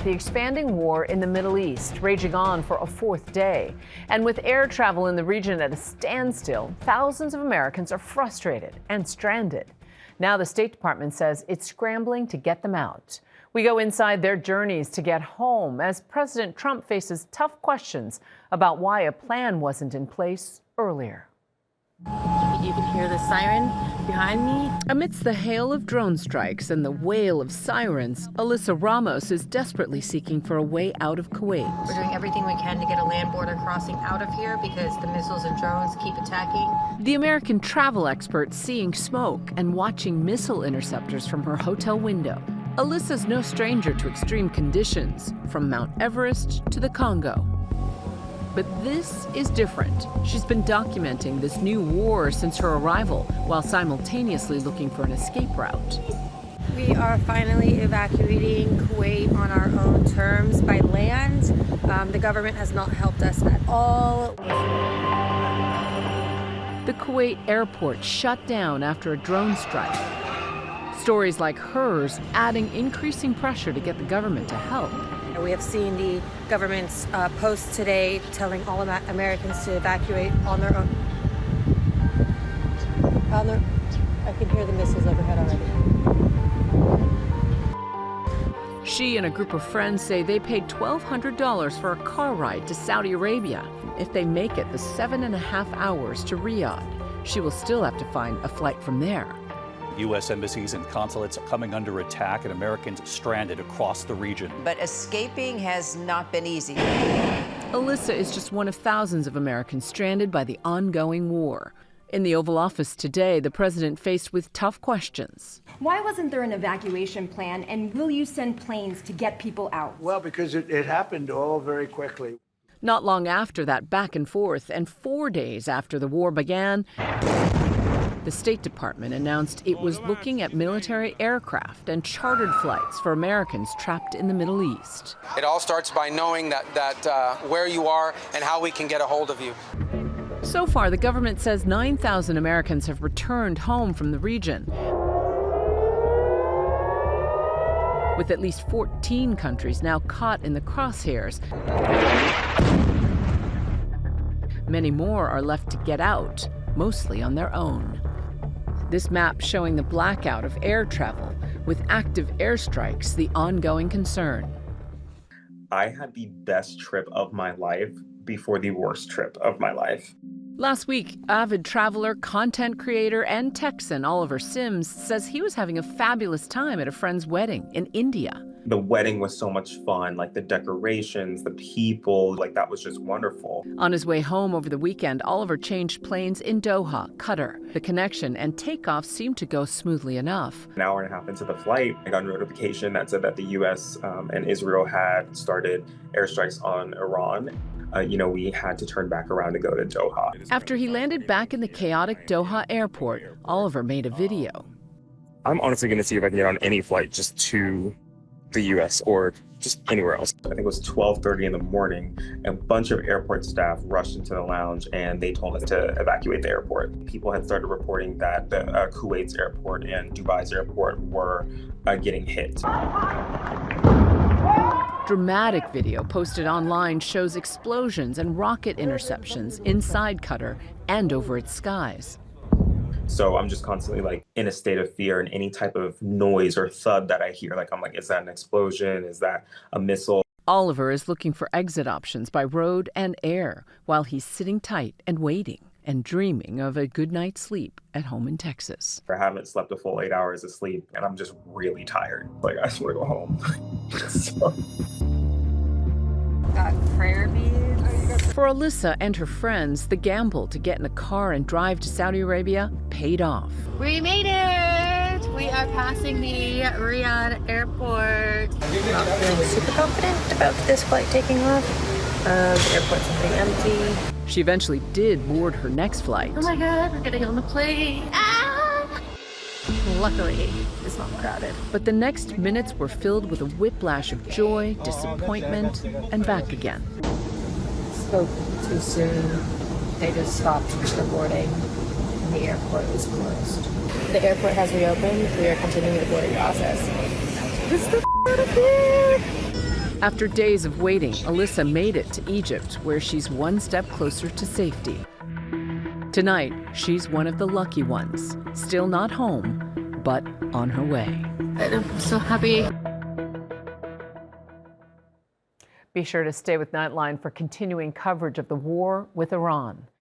The expanding war in the Middle East raging on for a fourth day. And with air travel in the region at a standstill, thousands of Americans are frustrated and stranded. Now the State Department says it's scrambling to get them out. We go inside their journeys to get home as President Trump faces tough questions about why a plan wasn't in place earlier. You can hear the siren behind me. Amidst the hail of drone strikes and the wail of sirens, Alyssa Ramos is desperately seeking for a way out of Kuwait. We're doing everything we can to get a land border crossing out of here because the missiles and drones keep attacking. The American travel expert seeing smoke and watching missile interceptors from her hotel window. Alyssa's no stranger to extreme conditions, from Mount Everest to the Congo. But this is different. She's been documenting this new war since her arrival, while simultaneously looking for an escape route. We are finally evacuating Kuwait on our own terms by land. The government has not helped us at all. The Kuwait airport shut down after a drone strike. Stories like hers adding increasing pressure to get the government to help. We have seen the government's post today telling all Americans to evacuate on their own. I can hear the missiles overhead already. She and a group of friends say they paid $1,200 for a car ride to Saudi Arabia. If they make it the 7.5 hours to Riyadh, she will still have to find a flight from there. U.S. embassies and consulates are coming under attack and Americans stranded across the region. But escaping has not been easy. Alyssa is just one of thousands of Americans stranded by the ongoing war. In the Oval Office today, the president faced with tough questions. Why wasn't there an evacuation plan, and will you send planes to get people out? Well, because it happened all very quickly. Not long after that back and forth, and 4 days after the war began, the State Department announced it was looking at military aircraft and chartered flights for Americans trapped in the Middle East. It all starts by knowing that where you are and how we can get a hold of you. So far, the government says 9,000 Americans have returned home from the region, with at least 14 countries now caught in the crosshairs. Many more are left to get out, mostly on their own. This map showing the blackout of air travel, with active airstrikes the ongoing concern. I had the best trip of my life before the worst trip of my life. Last week, avid traveler, content creator, and Texan Oliver Sims says he was having a fabulous time at a friend's wedding in India. The wedding was so much fun, like the decorations, the people, like that was just wonderful. On his way home over the weekend, Oliver changed planes in Doha, Qatar. The connection and takeoff seemed to go smoothly enough. An hour and a half into the flight, I got a notification that said that the U.S. And Israel had started airstrikes on Iran. We had to turn back around to go to Doha. After he landed back in the chaotic Doha airport, Oliver made a video. I'm honestly going to see if I can get on any flight just to the U.S. or just anywhere else. I think it was 12:30 in the morning. A bunch of airport staff rushed into the lounge and they told us to evacuate the airport. People had started reporting that the Kuwait's airport and Dubai's airport were getting hit. Dramatic video posted online shows explosions and rocket interceptions inside Qatar and over its skies. So I'm just constantly in a state of fear, and any type of noise or thud that I hear, I'm like, is that an explosion? Is that a missile? Oliver is looking for exit options by road and air while he's sitting tight and waiting and dreaming of a good night's sleep at home in Texas. I haven't slept a full 8 hours of sleep and I'm just really tired. I just want to go home. So. Got prayer beads. For Alyssa and her friends, the gamble to get in a car and drive to Saudi Arabia paid off. We made it! We are passing the Riyadh airport. Not feeling super confident about this flight taking off. The airport's pretty empty. She eventually did board her next flight. Oh my God, we're getting on the plane. Ah! Luckily, it's not crowded. But the next minutes were filled with a whiplash of joy, disappointment, and back again. Spoke too soon. They just stopped the boarding, and the airport was closed. The airport has reopened. We are continuing the boarding process. Get the out of here! After days of waiting, Alyssa made it to Egypt, where she's one step closer to safety. Tonight, she's one of the lucky ones, still not home, but on her way. I'm so happy. Be sure to stay with Nightline for continuing coverage of the war with Iran.